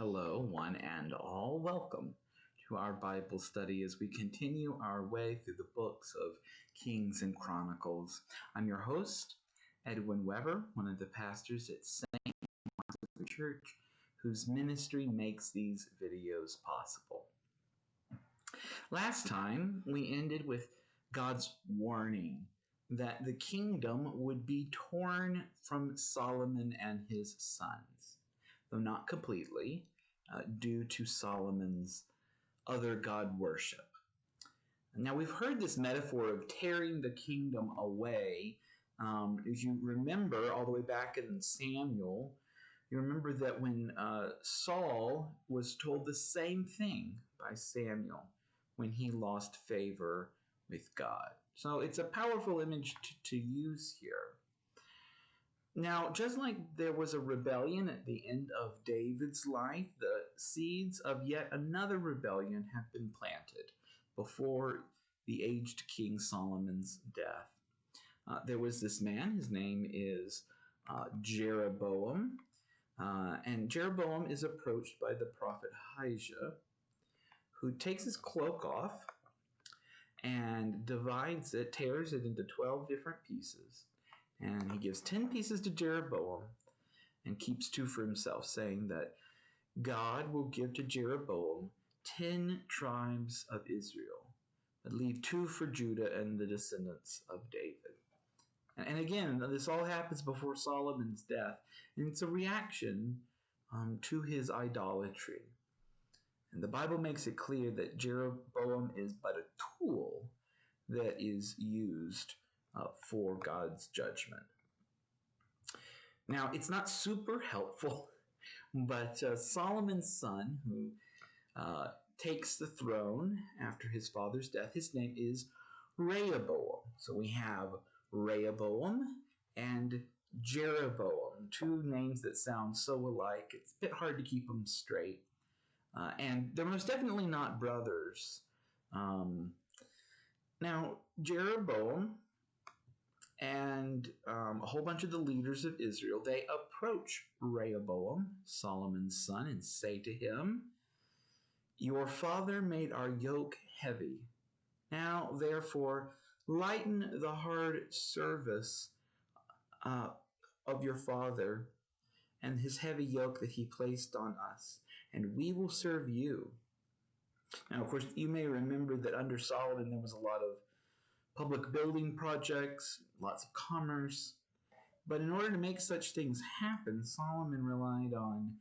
Hello, one and all. Welcome to our Bible study as we continue our way through the books of Kings and Chronicles. I'm your host, Edwin Weber, one of the pastors at St. Martin's Church, whose ministry makes these videos possible. Last time, we ended with God's warning that the kingdom would be torn from Solomon and his sons, though not completely, due to Solomon's other god worship. Now, we've heard this metaphor of tearing the kingdom away. If you remember all the way back in Samuel, you remember that when Saul was told the same thing by Samuel when he lost favor with God. So it's a powerful image to use here. Now, just like there was a rebellion at the end of David's life, the seeds of yet another rebellion have been planted before the aged King Solomon's death. There was this man, his name is Jeroboam, and Jeroboam is approached by the prophet Ahijah, who takes his cloak off and divides it, tears it into 12 different pieces. And he gives 10 pieces to Jeroboam and keeps 2 for himself, saying that God will give to Jeroboam 10 tribes of Israel, but leave 2 for Judah and the descendants of David. And again, this all happens before Solomon's death, and it's a reaction to his idolatry. And the Bible makes it clear that Jeroboam is but a tool that is used for God's judgment. Now, it's not super helpful, but Solomon's son, who takes the throne after his father's death, his name is Reheboam. So we have Rehoboam and Jeroboam, 2 names that sound so alike. It's a bit hard to keep them straight. And they're most definitely not brothers. Now, Jeroboam and a whole bunch of the leaders of Israel, they approach Rehoboam, Solomon's son, and say to him, "Your father made our yoke heavy. Now, therefore, lighten the hard service of your father and his heavy yoke that he placed on us, and we will serve you." Now, of course, you may remember that under Solomon there was a lot of public building projects, lots of commerce. But in order to make such things happen, Solomon relied on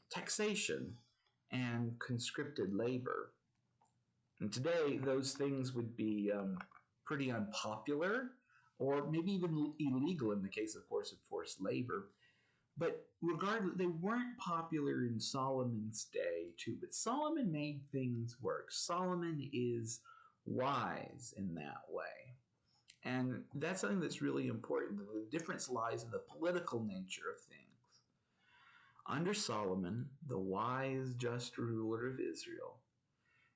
taxation and conscripted labor. And today, those things would be pretty unpopular, or maybe even illegal in the case, of course, of forced labor. But regardless, they weren't popular in Solomon's day, too. But Solomon made things work. Solomon is wise in that way. And that's something that's really important. The difference lies in the political nature of things. Under Solomon, the wise, just ruler of Israel,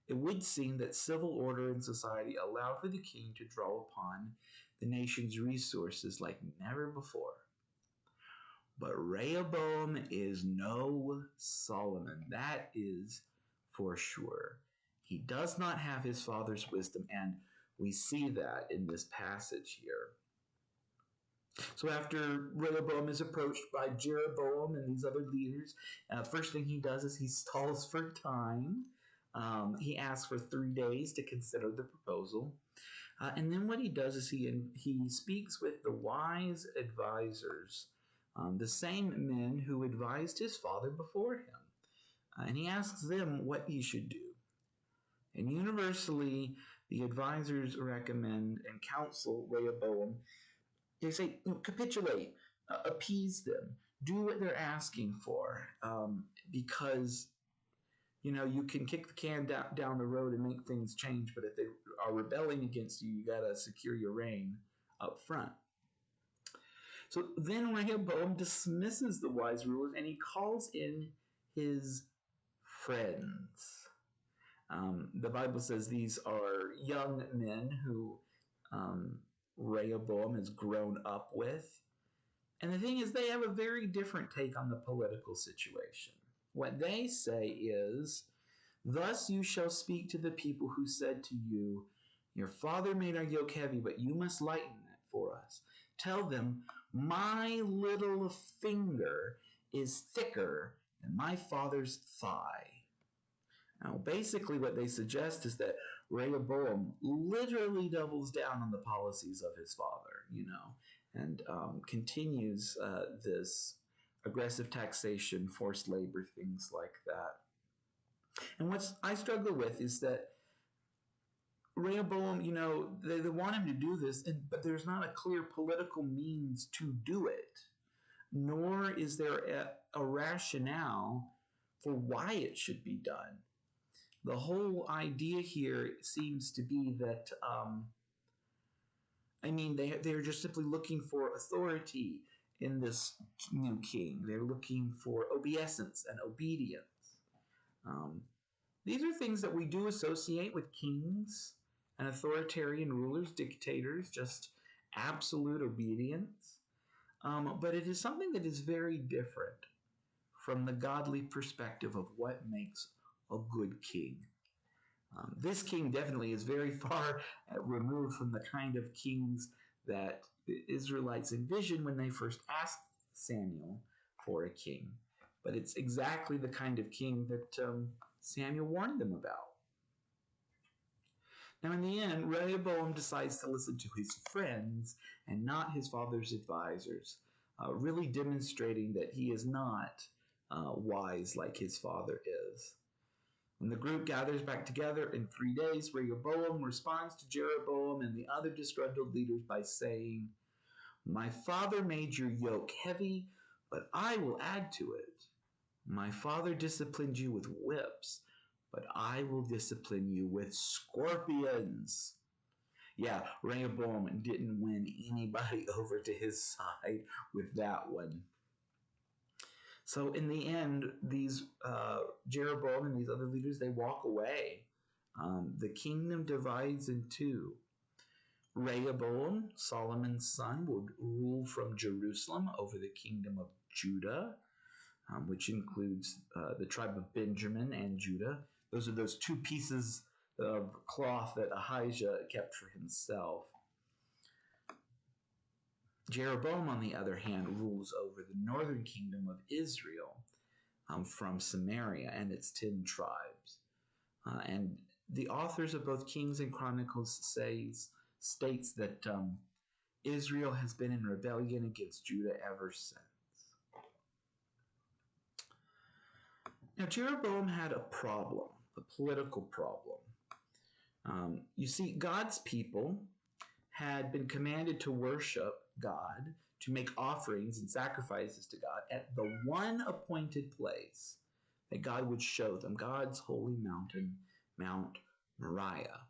it would seem that civil order in society allowed for the king to draw upon the nation's resources like never before. But Rehoboam is no Solomon. That is for sure. He does not have his father's wisdom, and we see that in this passage here. So after Rehoboam is approached by Jeroboam and these other leaders, first thing he does is he stalls for time. He asks for 3 days to consider the proposal. And then what he does is he speaks with the wise advisors, the same men who advised his father before him. And he asks them what he should do. And universally, the advisors recommend and counsel Rehoboam. They say, capitulate, appease them, do what they're asking for, because, you can kick the can down the road and make things change, but if they are rebelling against you, you got to secure your reign up front. So then Rehoboam dismisses the wise rulers, and he calls in his friends. The Bible says these are young men who Rehoboam has grown up with. And the thing is, they have a very different take on the political situation. What they say is, "Thus you shall speak to the people who said to you, 'Your father made our yoke heavy, but you must lighten it for us.' Tell them, 'My little finger is thicker than my father's thigh.'" Now, basically, what they suggest is that Rehoboam literally doubles down on the policies of his father, and continues this aggressive taxation, forced labor, things like that. And what I struggle with is that Rehoboam, they want him to do this, but there's not a clear political means to do it, nor is there a rationale for why it should be done. The whole idea here seems to be that, they're just simply looking for authority in this new king. They're looking for obeisance and obedience. These are things that we do associate with kings and authoritarian rulers, dictators, just absolute obedience. But it is something that is very different from the godly perspective of what makes a good king. This king definitely is very far removed from the kind of kings that the Israelites envisioned when they first asked Samuel for a king. But it's exactly the kind of king that Samuel warned them about. Now, in the end, Rehoboam decides to listen to his friends and not his father's advisors, really demonstrating that he is not wise like his father is. When the group gathers back together in 3 days, Rehoboam responds to Jeroboam and the other disgruntled leaders by saying, "My father made your yoke heavy, but I will add to it. My father disciplined you with whips, but I will discipline you with scorpions." Yeah, Rehoboam didn't win anybody over to his side with that one. So in the end, these Jeroboam and these other leaders, they walk away. The kingdom divides in two. Rehoboam, Solomon's son, would rule from Jerusalem over the kingdom of Judah, which includes the tribe of Benjamin and Judah. Those are those two pieces of cloth that Ahijah kept for himself. Jeroboam, on the other hand, rules over the northern kingdom of Israel from Samaria and its 10 tribes. And the authors of both Kings and Chronicles states that Israel has been in rebellion against Judah ever since. Now, Jeroboam had a problem, a political problem. You see, God's people had been commanded to worship God, to make offerings and sacrifices to God at the one appointed place that God would show them, God's holy mountain, Mount Moriah.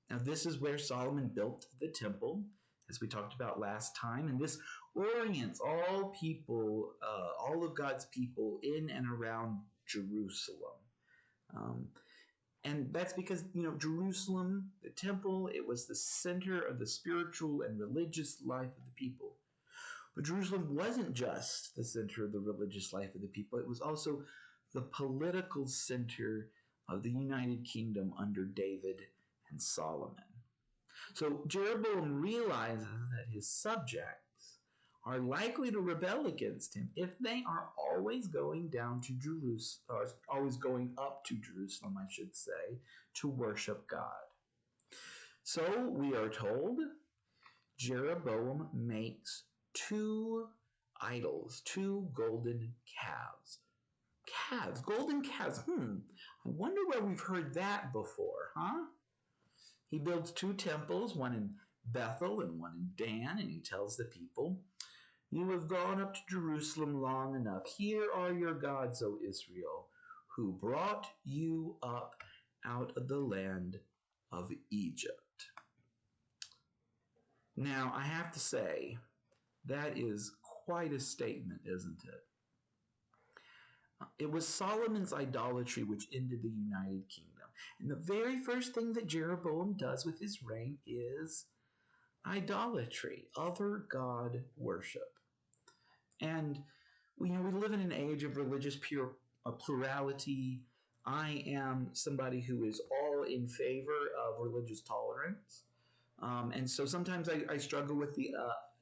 Now, this is where Solomon built the temple, as we talked about last time, and this orients all people, all of God's people in and around Jerusalem. And that's because, Jerusalem, the temple, it was the center of the spiritual and religious life of the people. But Jerusalem wasn't just the center of the religious life of the people. It was also the political center of the United Kingdom under David and Solomon. So Jeroboam realizes that his subjects are likely to rebel against him if they are always going down to Jerusalem, or always going up to Jerusalem, I should say, to worship God. So we are told Jeroboam makes 2 idols, 2 golden calves. Golden calves. I wonder where we've heard that before, huh? He builds 2 temples, one in Bethel and one in Dan, and he tells the people, "You have gone up to Jerusalem long enough. Here are your gods, O Israel, who brought you up out of the land of Egypt." Now, I have to say, that is quite a statement, isn't it? It was Solomon's idolatry which ended the United Kingdom. And the very first thing that Jeroboam does with his reign is idolatry, other god worship. And we live in an age of religious a plurality. I am somebody who is all in favor of religious tolerance. And so sometimes I struggle with the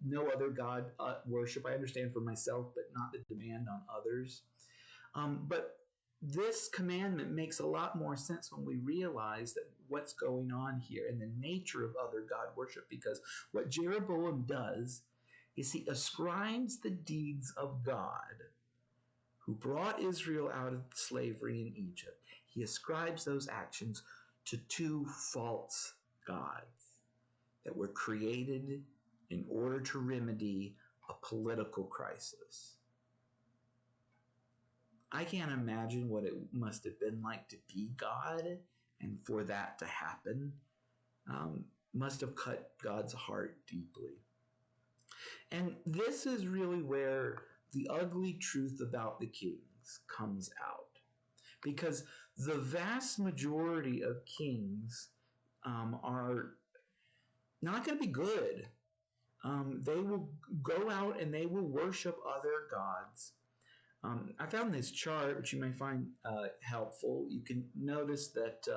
no other God worship. I understand for myself, but not the demand on others. But this commandment makes a lot more sense when we realize that what's going on here and the nature of other God worship, because what Jeroboam does is he ascribes the deeds of God who brought Israel out of slavery in Egypt. He ascribes those actions to two false gods that were created in order to remedy a political crisis. I can't imagine what it must have been like to be God and for that to happen. Must have cut God's heart deeply. And this is really where the ugly truth about the kings comes out. Because the vast majority of kings are not going to be good. They will go out and they will worship other gods. I found this chart, which you may find helpful. You can notice that,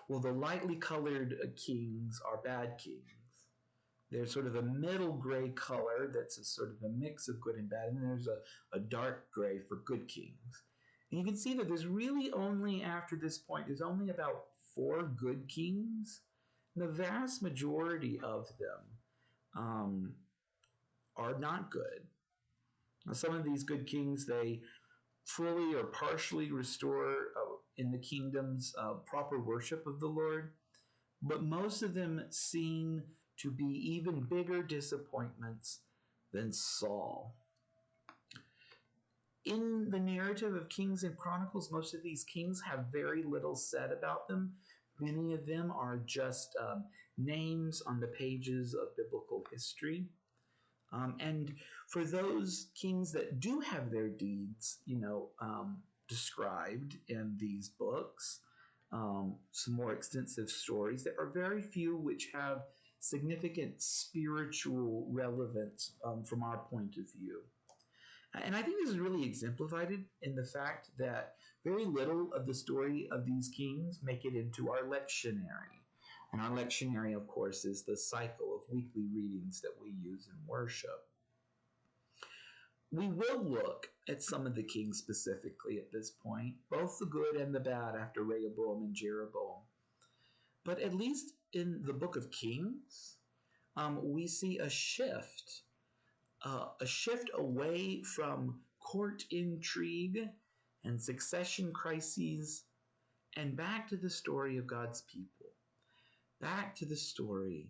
the lightly colored kings are bad kings. There's sort of a middle gray color that's a sort of a mix of good and bad, and there's a dark gray for good kings. And you can see that there's really only, after this point, there's only about 4 good kings. And the vast majority of them are not good. Now, some of these good kings, they fully or partially restore in the kingdoms proper worship of the Lord, but most of them seem to be even bigger disappointments than Saul. In the narrative of Kings and Chronicles, most of these kings have very little said about them. Many of them are just names on the pages of biblical history. And for those kings that do have their deeds, described in these books, some more extensive stories, there are very few which have significant spiritual relevance from our point of view. And I think this is really exemplified in the fact that very little of the story of these kings make it into our lectionary. And our lectionary, of course, is the cycle of weekly readings that we use in worship. We will look at some of the kings specifically at this point, both the good and the bad after Reheboam and Jeroboam. But at least in the book of Kings, we see a shift away from court intrigue and succession crises and back to the story of God's people. Back to the story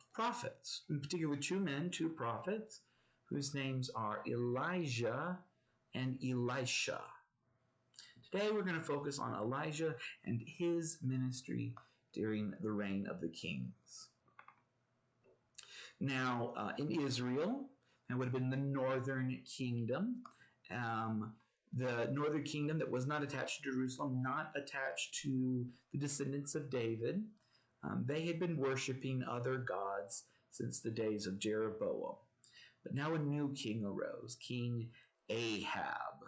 of prophets, in particular 2 prophets, whose names are Elijah and Elisha. Today we're going to focus on Elijah and his ministry during the reign of the kings. Now, in Israel, that would have been the northern kingdom. The northern kingdom that was not attached to Jerusalem, not attached to the descendants of David. They had been worshiping other gods since the days of Jeroboam. But now a new king arose, King Ahab.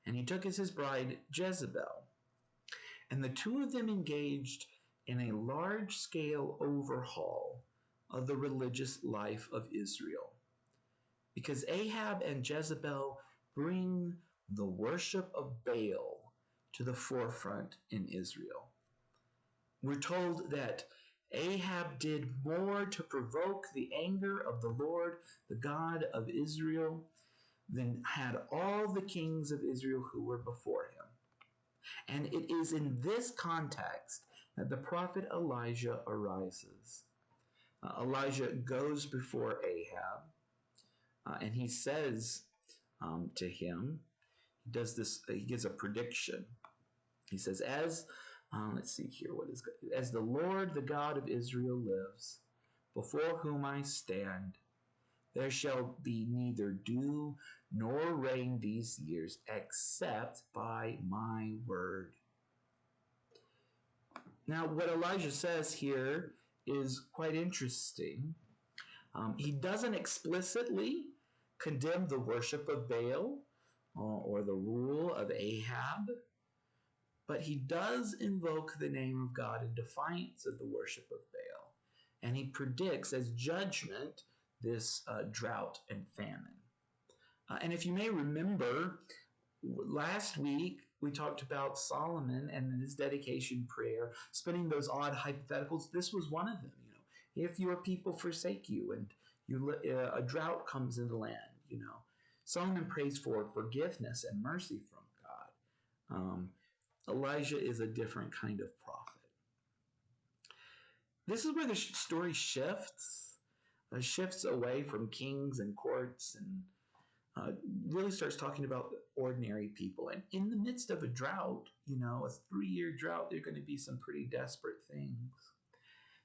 And he took as his bride Jezebel. And the two of them engaged in a large-scale overhaul of the religious life of Israel. Because Ahab and Jezebel bring the worship of Baal to the forefront in Israel. We're told that Ahab did more to provoke the anger of the Lord, the God of Israel, than had all the kings of Israel who were before him. And it is in this context that the prophet Elijah arises. Elijah goes before Ahab, and he says to him, he gives a prediction. He says, let's see here, as the Lord, the God of Israel lives, before whom I stand, there shall be neither dew nor rain these years, except by my word. Now, what Elijah says here is quite interesting. He doesn't explicitly condemn the worship of Baal, or the rule of Ahab, but he does invoke the name of God in defiance of the worship of Baal. And he predicts as judgment this drought and famine. And if you may remember, last week we talked about Solomon and his dedication prayer, spinning those odd hypotheticals. This was one of them. If your people forsake you and a drought comes in the land, Solomon prays for forgiveness and mercy from God. Elijah is a different kind of prophet. This is where the story shifts away from kings and courts and really starts talking about ordinary people. And in the midst of a drought, a 3-year drought, there are going to be some pretty desperate things.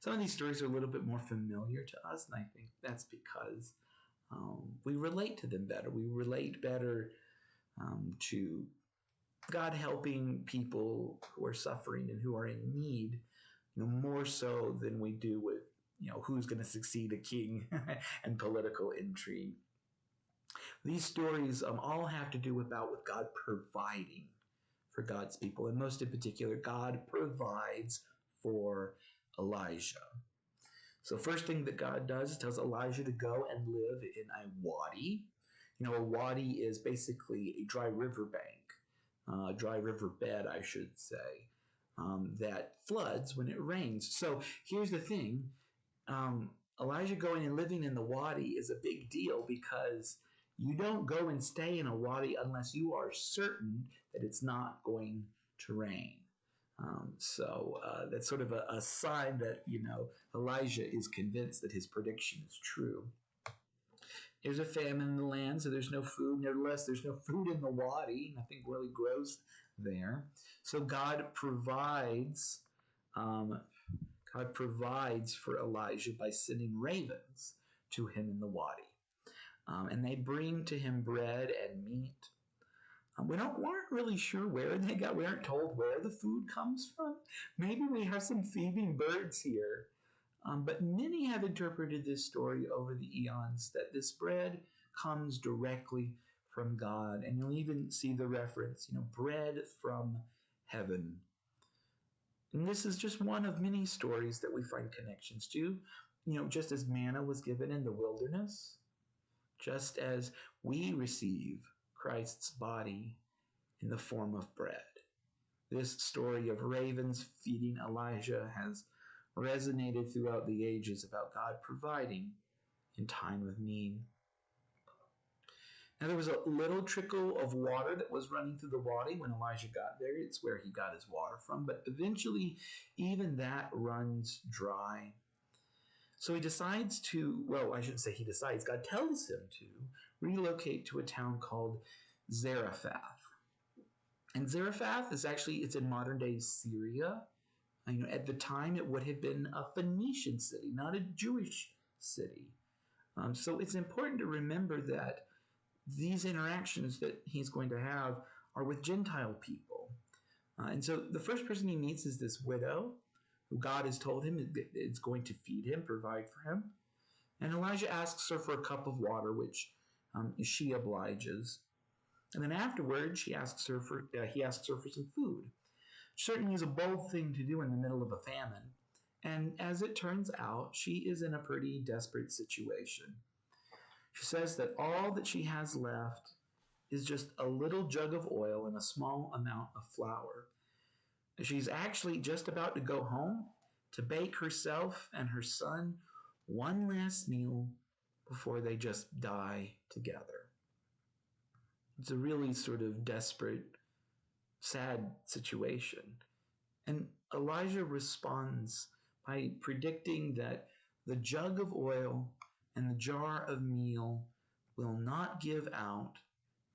Some of these stories are a little bit more familiar to us, and I think that's because we relate to them better. We relate better to God helping people who are suffering and who are in need, more so than we do with, who's going to succeed a king and political intrigue. These stories all have to do with God providing for God's people, and most in particular, God provides for Elijah. So first thing that God does is tells Elijah to go and live in a wadi. A wadi is basically a dry riverbank, dry riverbed, I should say, that floods when it rains. So here's the thing. Elijah going and living in the wadi is a big deal because you don't go and stay in a wadi unless you are certain that it's not going to rain. So that's sort of a sign that, Elijah is convinced that his prediction is true. There's a famine in the land, so there's no food. Nevertheless, there's no food in the wadi. Nothing really grows there. So God provides for Elijah by sending ravens to him in the wadi. And they bring to him bread and meat. We weren't really sure where they got. We aren't told where the food comes from. Maybe we have some thieving birds here. But many have interpreted this story over the eons that this bread comes directly from God. And you'll even see the reference, bread from heaven. And this is just one of many stories that we find connections to. Just as manna was given in the wilderness, just as we receive Christ's body in the form of bread. This story of ravens feeding Elijah has resonated throughout the ages about God providing in time of need. Now there was a little trickle of water that was running through the wadi when Elijah got there. It's where he got his water from, but eventually even that runs dry. So he decides God tells him to relocate to a town called Zarephath. And Zarephath it's in modern day Syria. At the time it would have been a Phoenician city, not a Jewish city. So it's important to remember that these interactions that he's going to have are with Gentile people. And so the first person he meets is this widow, who God has told him is going to feed him, provide for him. And Elijah asks her for a cup of water, which she obliges. And then afterwards, he asks her for some food. Certainly is a bold thing to do in the middle of a famine. And as it turns out, she is in a pretty desperate situation. She says that all that she has left is just a little jug of oil and a small amount of flour. She's actually just about to go home to bake herself and her son one last meal before they just die together. It's a really sort of desperate, sad situation. And Elijah responds by predicting that the jug of oil and the jar of meal will not give out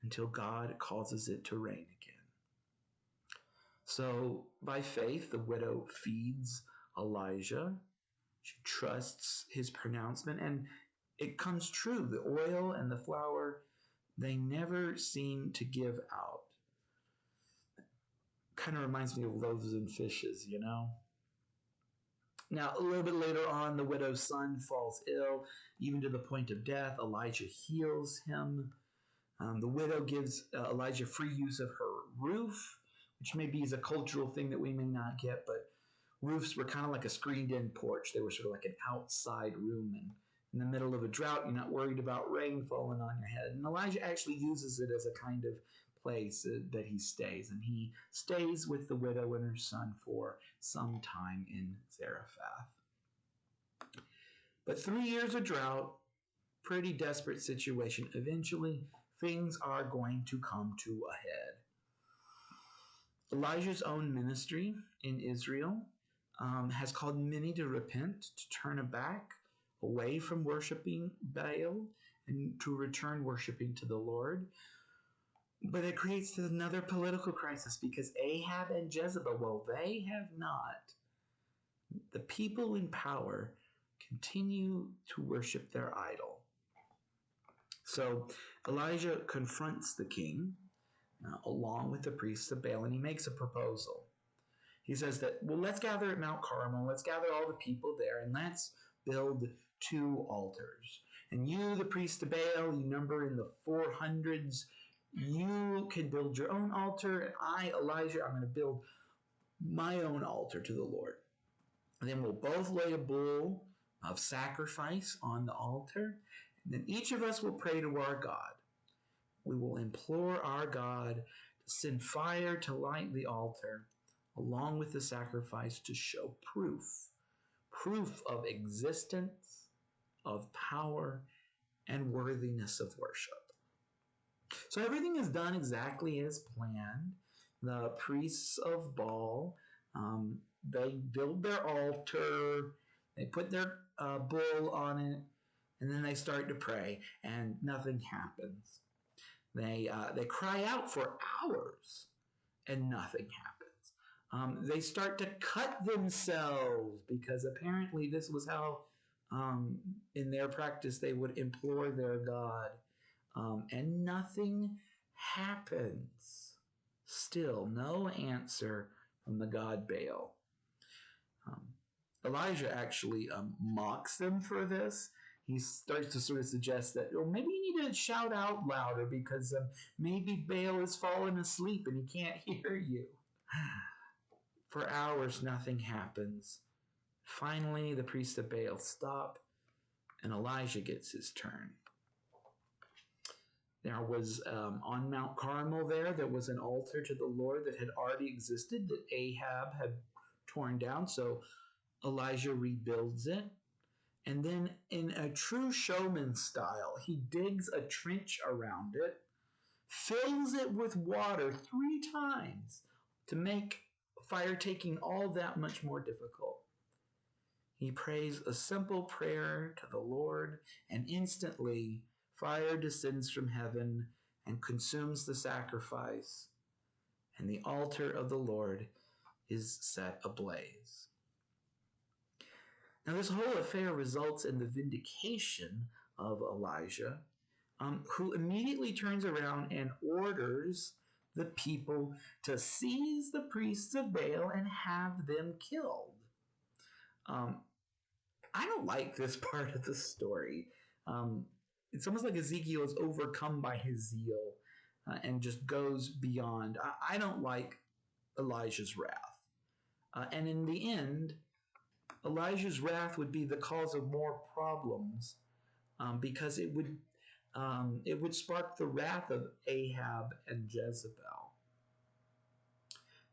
until God causes it to rain again. So by faith, the widow feeds Elijah. She trusts his pronouncement, and it comes true. The oil and the flour, they never seem to give out. Kind of reminds me of loaves and fishes, Now, a little bit later on, the widow's son falls ill, even to the point of death. Elijah heals him. The widow gives Elijah free use of her roof, which maybe is a cultural thing that we may not get, but roofs were kind of like a screened-in porch. They were sort of like an outside room, and in the middle of a drought, you're not worried about rain falling on your head. And Elijah actually uses it as a kind of place that he stays, and he stays with the widow and her son for some time in Zarephath. But 3 years of drought, pretty desperate situation. Eventually, things are going to come to a head. Elijah's own ministry in Israel has called many to repent, to turn back away from worshiping Baal and to return worshiping to the Lord. But it creates another political crisis because Ahab and Jezebel, well, they have not. The people in power continue to worship their idol. So Elijah confronts the king along with the priests of Baal, and he makes a proposal. He says that, well, let's gather at Mount Carmel, let's gather all the people there, and let's build 2 altars. And you, the priests of Baal, you number in the 400s, you can build your own altar, and I, Elijah, I'm going to build my own altar to the Lord. And then we'll both lay a bull of sacrifice on the altar, and then each of us will pray to our God. We will implore our God to send fire to light the altar, along with the sacrifice, to show proof of existence, of power, and worthiness of worship. So everything is done exactly as planned. The priests of Baal, they build their altar, they put their bull on it, and then they start to pray, and nothing happens. They cry out for hours, and nothing happens. They start to cut themselves because apparently this was how, in their practice, they would implore their God. And nothing happens. Still, no answer from the god Baal. Elijah actually mocks them for this. He starts to sort of suggest that, well, maybe you need to shout out louder because maybe Baal has fallen asleep and he can't hear you. For hours, nothing happens. Finally, the priests of Baal stop, and Elijah gets his turn. There was, on Mount Carmel there was an altar to the Lord that had already existed that Ahab had torn down. So Elijah rebuilds it. And then in a true showman style, he digs a trench around it, fills it with water 3 times to make fire taking all that much more difficult. He prays a simple prayer to the Lord, and instantly fire descends from heaven and consumes the sacrifice, and the altar of the Lord is set ablaze. Now, this whole affair results in the vindication of Elijah, who immediately turns around and orders the people to seize the priests of Baal and have them killed. I don't like this part of the story. It's almost like Ezekiel is overcome by his zeal and just goes beyond. I don't like Elijah's wrath. And in the end, Elijah's wrath would be the cause of more problems because it would spark the wrath of Ahab and Jezebel.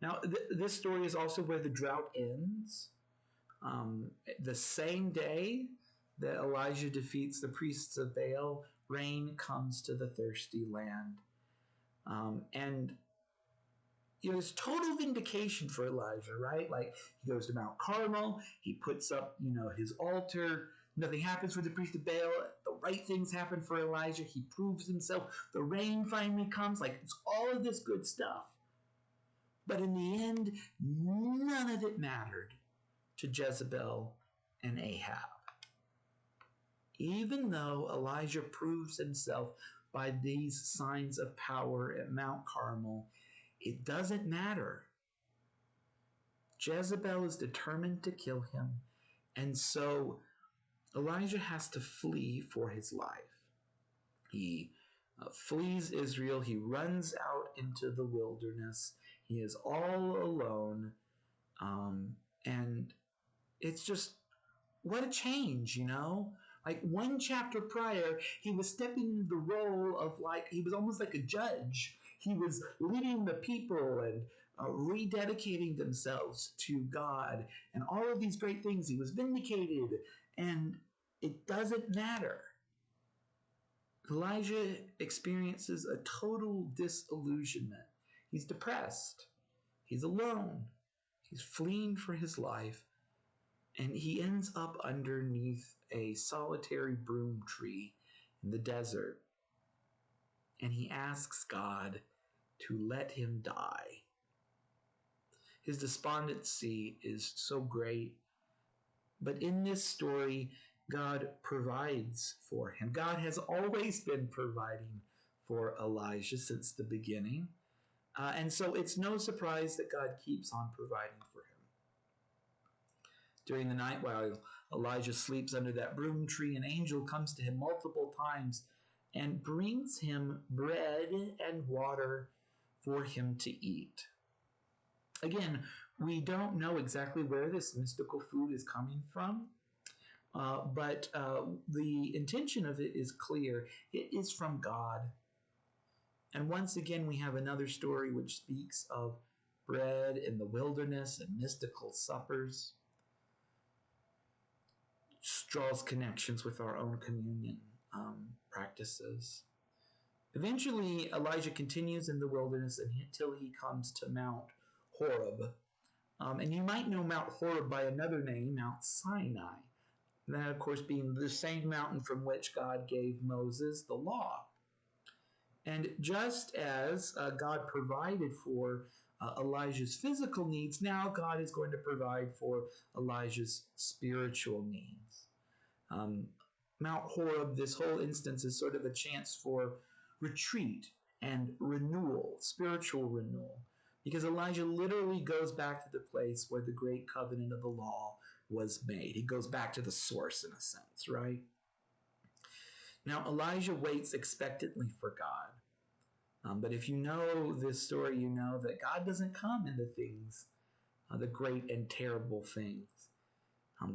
Now, this story is also where the drought ends. The same day that Elijah defeats the priests of Baal, rain comes to the thirsty land. And it's total vindication for Elijah, right? Like, he goes to Mount Carmel, he puts up, his altar, nothing happens for the priest of Baal, the right things happen for Elijah, he proves himself, the rain finally comes, like, it's all of this good stuff. But in the end, none of it mattered to Jezebel and Ahab. Even though Elijah proves himself by these signs of power at Mount Carmel, it doesn't matter. Jezebel is determined to kill him, and so Elijah has to flee for his life. He flees Israel. He runs out into the wilderness. He is all alone. And it's just, what a change, you know? Like one chapter prior, he was stepping into the role of he was almost like a judge. He was leading the people and rededicating themselves to God and all of these great things. He was vindicated, and it doesn't matter. Elijah experiences a total disillusionment. He's depressed. He's alone. He's fleeing for his life. And he ends up underneath a solitary broom tree in the desert. And he asks God to let him die. His despondency is so great. But in this story, God provides for him. God has always been providing for Elijah since the beginning. And so it's no surprise that God keeps on providing for him. During the night, while Elijah sleeps under that broom tree, an angel comes to him multiple times and brings him bread and water for him to eat. Again, we don't know exactly where this mystical food is coming from, but the intention of it is clear. It is from God. And once again, we have another story which speaks of bread in the wilderness and mystical suppers. Draws connections with our own communion practices. Eventually, Elijah continues in the wilderness until he comes to Mount Horeb. And you might know Mount Horeb by another name, Mount Sinai. That, of course, being the same mountain from which God gave Moses the law. And just as God provided for Elijah's physical needs, now God is going to provide for Elijah's spiritual needs. Mount Horeb, this whole instance, is sort of a chance for retreat and renewal, spiritual renewal, because Elijah literally goes back to the place where the great covenant of the law was made. He goes back to the source, in a sense, right? Now, Elijah waits expectantly for God. But if you know this story, you know that God doesn't come in the things, the great and terrible things.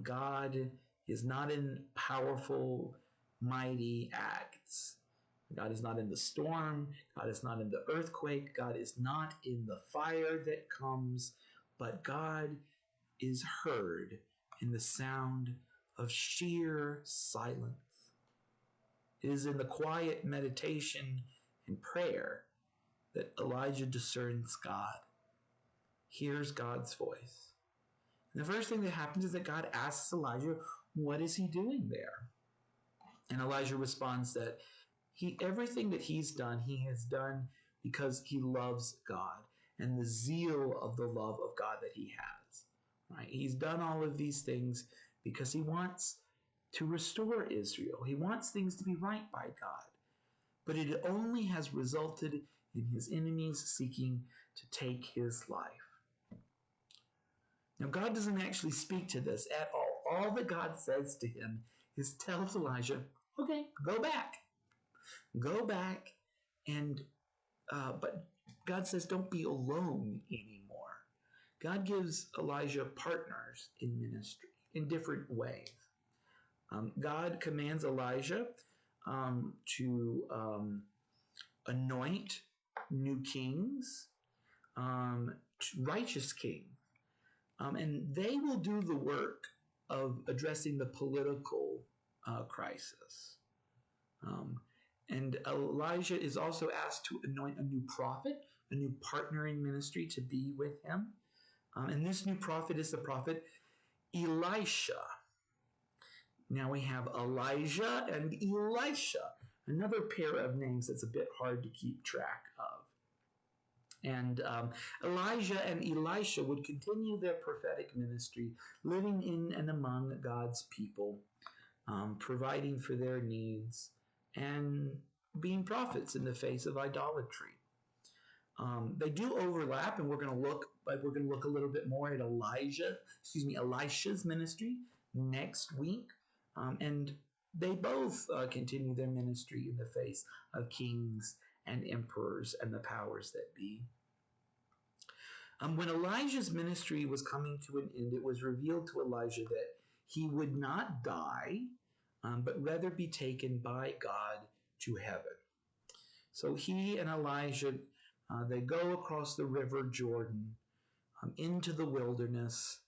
God is not in powerful, mighty acts. God is not in the storm. God is not in the earthquake. God is not in the fire that comes. But God is heard in the sound of sheer silence. It is in the quiet meditation and prayer that Elijah discerns God, hears God's voice. And the first thing that happens is that God asks Elijah, what is he doing there? And Elijah responds that everything that he's done, he has done because he loves God and the zeal of the love of God that he has. Right? He's done all of these things because he wants to restore Israel. He wants things to be right by God. But it only has resulted in his enemies seeking to take his life. Now, God doesn't actually speak to this at all. All that God says to him is tell Elijah, okay, go back. Go back, but God says don't be alone anymore. God gives Elijah partners in ministry in different ways. God commands Elijah to anoint new kings, righteous kings. And they will do the work of addressing the political crisis. And Elijah is also asked to anoint a new prophet, a new partner in ministry to be with him. And this new prophet is the prophet Elisha. Now we have Elijah and Elisha, another pair of names that's a bit hard to keep track of. And Elijah and Elisha would continue their prophetic ministry, living in and among God's people, providing for their needs, and being prophets in the face of idolatry. They do overlap, and we're going to look a little bit more at Elisha's ministry next week. And they both continue their ministry in the face of kings and emperors and the powers that be. When Elijah's ministry was coming to an end, it was revealed to Elijah that he would not die, but rather be taken by God to heaven. So he and Elijah, they go across the river Jordan into the wilderness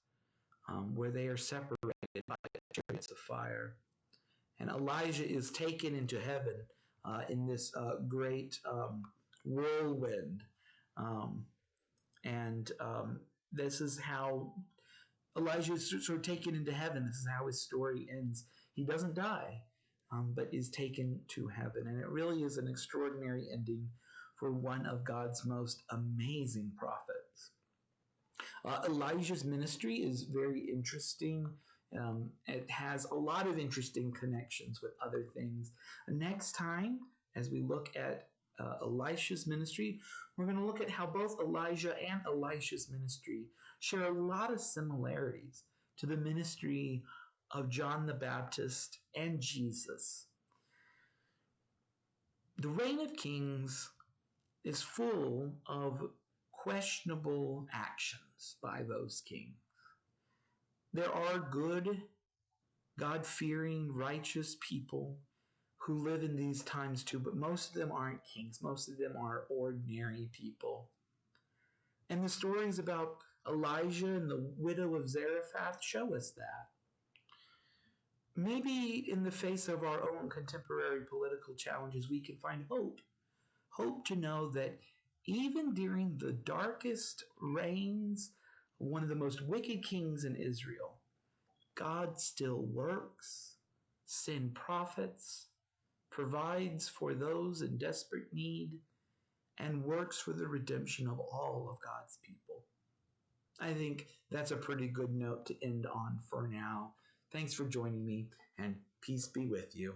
where they are separated by chariots of fire. And Elijah is taken into heaven in this great whirlwind. And this is how Elijah is sort of taken into heaven. This is how his story ends. He doesn't die, but is taken to heaven. And it really is an extraordinary ending for one of God's most amazing prophets. Elijah's ministry is very interesting. It has a lot of interesting connections with other things. Next time, as we look at Elisha's ministry, we're going to look at how both Elijah and Elisha's ministry share a lot of similarities to the ministry of John the Baptist and Jesus. The reign of kings is full of questionable actions by those kings. There are good, God-fearing, righteous people who live in these times too, but most of them aren't kings. Most of them are ordinary people. And the stories about Elijah and the widow of Zarephath show us that. Maybe in the face of our own contemporary political challenges, we can find hope. Hope to know that even during the darkest reigns of one of the most wicked kings in Israel, God still works, sends prophets, provides for those in desperate need, and works for the redemption of all of God's people. I think that's a pretty good note to end on for now. Thanks for joining me, and peace be with you.